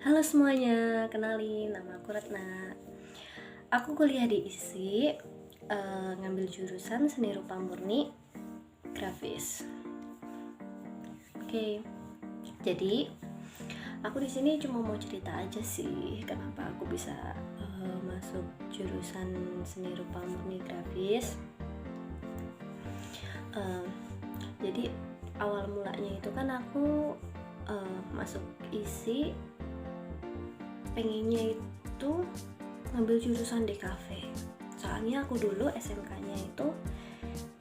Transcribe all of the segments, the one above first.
Halo semuanya, kenalin nama aku Retna. Aku kuliah di ISI, ngambil jurusan seni rupa murni grafis. Oke, jadi aku di sini cuma mau cerita aja sih kenapa aku bisa masuk jurusan seni rupa murni grafis. Jadi awal mulanya itu kan aku masuk ISI pengennya itu ngambil jurusan DKV. Soalnya aku dulu SMK-nya itu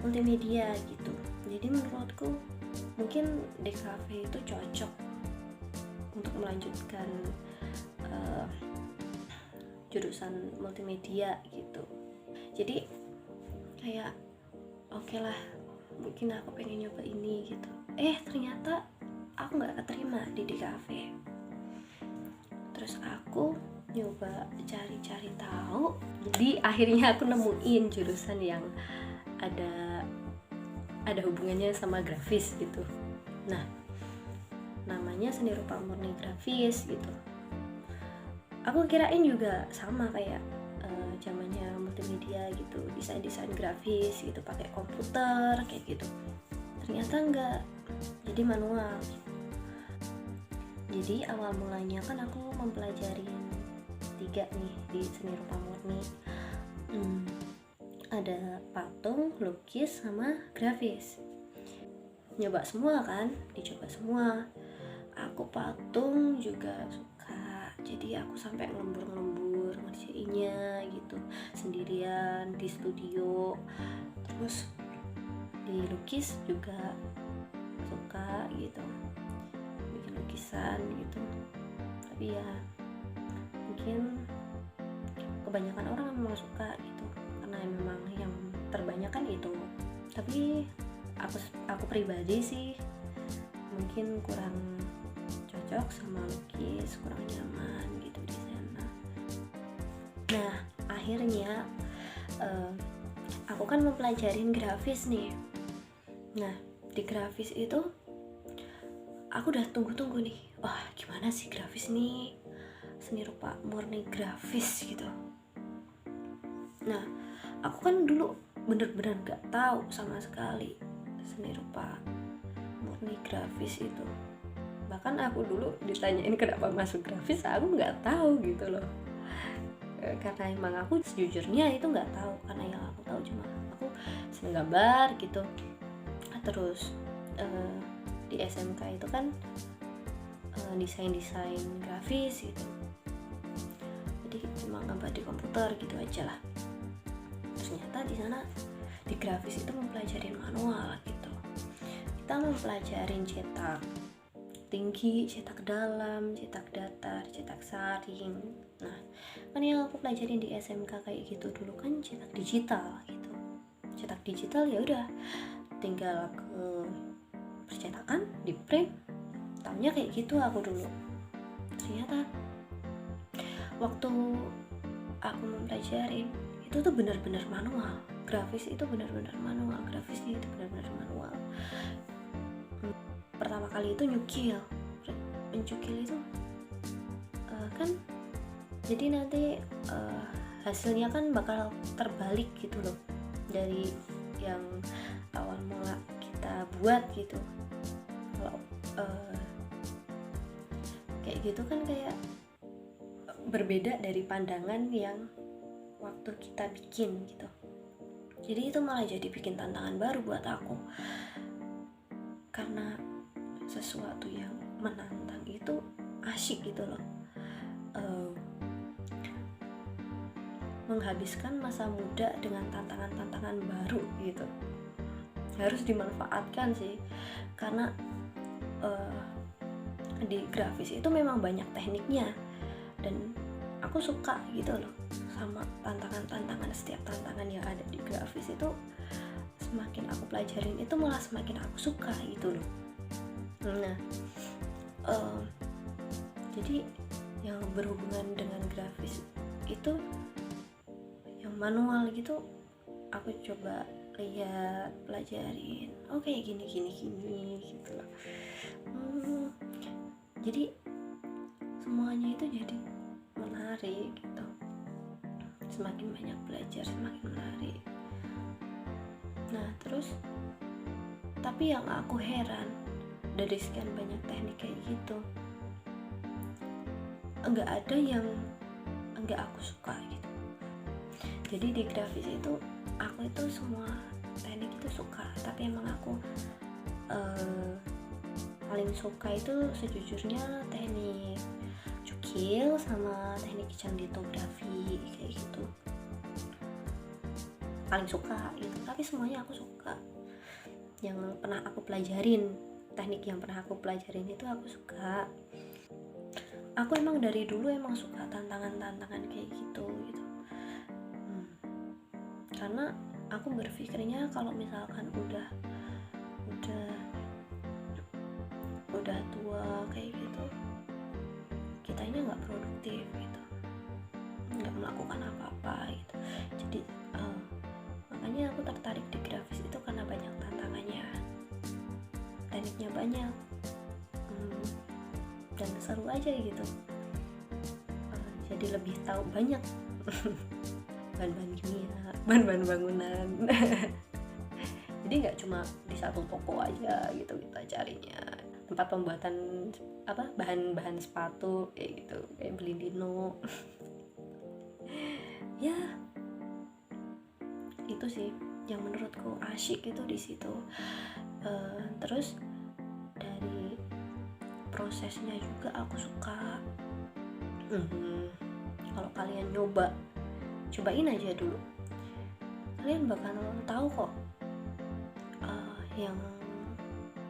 multimedia gitu. Jadi menurutku mungkin DKV itu cocok untuk melanjutkan jurusan multimedia gitu. Jadi kayak oke lah, mungkin aku pengen nyoba ini gitu. Ternyata aku nggak keterima di DKV. Terus aku nyoba cari-cari tahu, jadi akhirnya aku nemuin jurusan yang ada hubungannya sama grafis gitu. Nah, namanya seni rupa murni grafis gitu. Aku kirain juga sama kayak zamannya multimedia gitu, desain grafis gitu, pakai komputer kayak gitu. Ternyata enggak, jadi manual. Jadi awal mulanya kan aku mempelajari 3 nih di seni rupa murni. Ada patung, lukis, sama grafis. Nyoba semua kan, dicoba semua. Aku patung juga suka, jadi aku sampai ngelembur ngerjainnya gitu sendirian di studio. Terus di lukis juga suka gitu, bikin lukisan gitu. Tapi ya mungkin kebanyakan orang memang suka gitu, karena memang yang terbanyak kan itu. Tapi aku pribadi sih mungkin kurang cocok sama lukis, kurang nyaman gitu di sana. Nah, akhirnya aku kan mempelajarin grafis nih. Nah, di grafis itu aku udah tunggu-tunggu nih, wah gimana sih grafis nih, seni rupa murni grafis gitu. Nah, aku kan dulu bener-bener gak tahu sama sekali seni rupa murni grafis itu. Bahkan aku dulu ditanyain kenapa masuk grafis, aku nggak tahu gitu loh. Karena emang aku sejujurnya itu nggak tahu, karena yang aku tahu cuma aku seneng gambar gitu. Terus di SMK itu kan desain grafis gitu, jadi cuma gambar di komputer gitu aja lah. Ternyata di sana di grafis itu mempelajari manual gitu. Kita mempelajari cetak tinggi, cetak dalam, cetak datar, cetak saring. Nah, kan yang aku pelajarin di SMK kayak gitu dulu kan cetak digital gitu. Cetak digital ya udah tinggal ke percetakan, di print, taunya kayak gitu aku dulu. Ternyata waktu aku mempelajarin itu tuh benar-benar manual. Grafis itu benar-benar manual, grafisnya itu benar-benar manual. Pertama kali itu nyukil itu kan jadi nanti hasilnya kan bakal terbalik gitu loh dari yang awal mula kita buat gitu. Kalau kayak gitu kan kayak berbeda dari pandangan yang waktu kita bikin gitu. Jadi itu malah jadi bikin tantangan baru buat aku, karena sesuatu yang menantang itu asyik gitu loh. Menghabiskan masa muda dengan tantangan-tantangan baru gitu harus dimanfaatkan sih, karena di grafis itu memang banyak tekniknya dan aku suka gitu loh sama tantangan-tantangan. Setiap tantangan yang ada di grafis itu semakin aku pelajarin itu malah semakin aku suka gitu loh. Nah, jadi yang berhubungan dengan grafis itu yang manual gitu aku coba lihat, pelajarin, kayak gini gitu loh. Jadi semuanya itu jadi menarik gitu. Semakin banyak belajar semakin menarik. Nah terus, tapi yang aku heran dari sekian banyak teknik kayak gitu, enggak ada yang enggak aku suka gitu. Jadi di grafis itu aku itu semua teknik itu suka, tapi emang aku paling suka itu sejujurnya teknik cukil sama teknik jam litografi kayak gitu, paling suka gitu. Tapi semuanya aku suka, yang pernah aku pelajarin, teknik yang pernah aku pelajarin itu aku suka. Aku emang dari dulu emang suka tantangan-tantangan kayak gitu. Karena aku berpikirnya kalau misalkan udah tua kayak gitu, kitanya nggak produktif gitu, nggak melakukan apa-apa gitu. Jadi makanya aku tertarik di grafis itu karena banyak tantangannya, tekniknya banyak, dan seru aja gitu. Jadi lebih tahu banyak bahan-bahan kimia, bahan-bahan bangunan. Jadi nggak cuma di satu toko aja gitu kita carinya, tempat pembuatan bahan-bahan sepatu kayak gitu, kayak Blindino. Ya itu sih yang menurutku asyik itu di situ. Terus dari prosesnya juga aku suka. Kalau kalian cobain aja dulu, kalian bakal tahu kok yang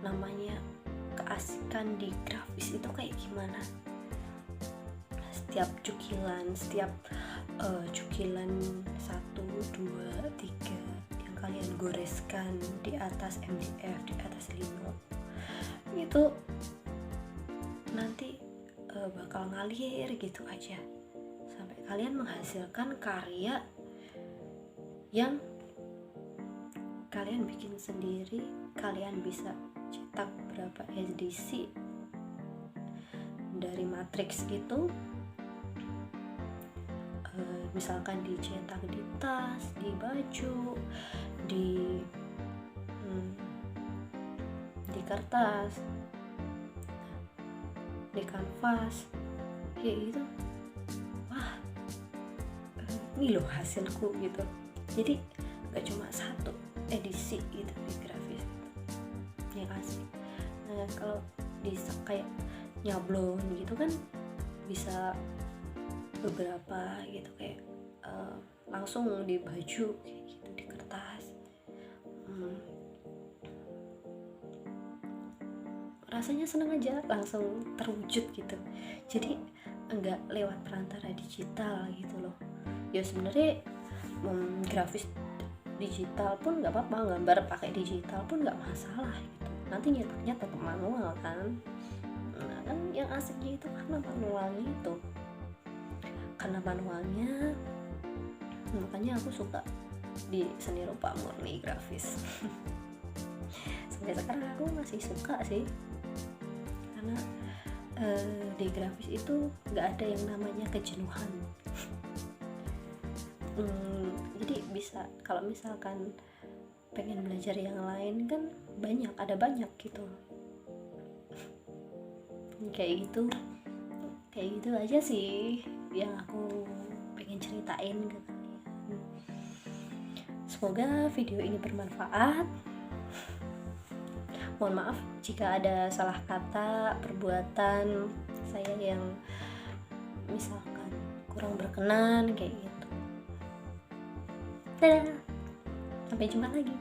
namanya keasikan di grafis itu kayak gimana. Setiap cukilan 1, 2, 3 yang kalian goreskan di atas MDF, di atas lino, itu nanti bakal ngalir gitu aja sampai kalian menghasilkan karya yang kalian bikin sendiri. Kalian bisa cetak berapa edisi dari matriks itu, misalkan dicetak di tas, di baju, di kertas, di kanvas kayak gitu. Wah, ini loh hasilku gitu. Jadi gak cuma satu edisi gitu di grafis yang asik. Nah kalau di kayak nyablon gitu kan bisa beberapa gitu, kayak langsung di baju kayak gitu, di kertas. Rasanya seneng aja, langsung terwujud gitu. Jadi enggak lewat perantara digital gitu loh. Ya sebenarnya grafis digital pun nggak apa-apa, gambar pakai digital pun nggak masalah gitu. Nanti nyetaknya tetap manual kan. Nah kan yang asiknya itu karena manualnya itu, makanya aku suka di seni rupa murni grafis. Sampai sekarang aku masih suka sih, karena di grafis itu nggak ada yang namanya kejenuhan. Jadi bisa, kalau misalkan pengen belajar yang lain kan ada banyak gitu. Kayak gitu aja sih yang aku pengen ceritain ke kalian. Semoga video ini bermanfaat. Mohon maaf jika ada salah kata, perbuatan saya yang misalkan kurang berkenan kayak gitu. Dadah, sampai jumpa lagi.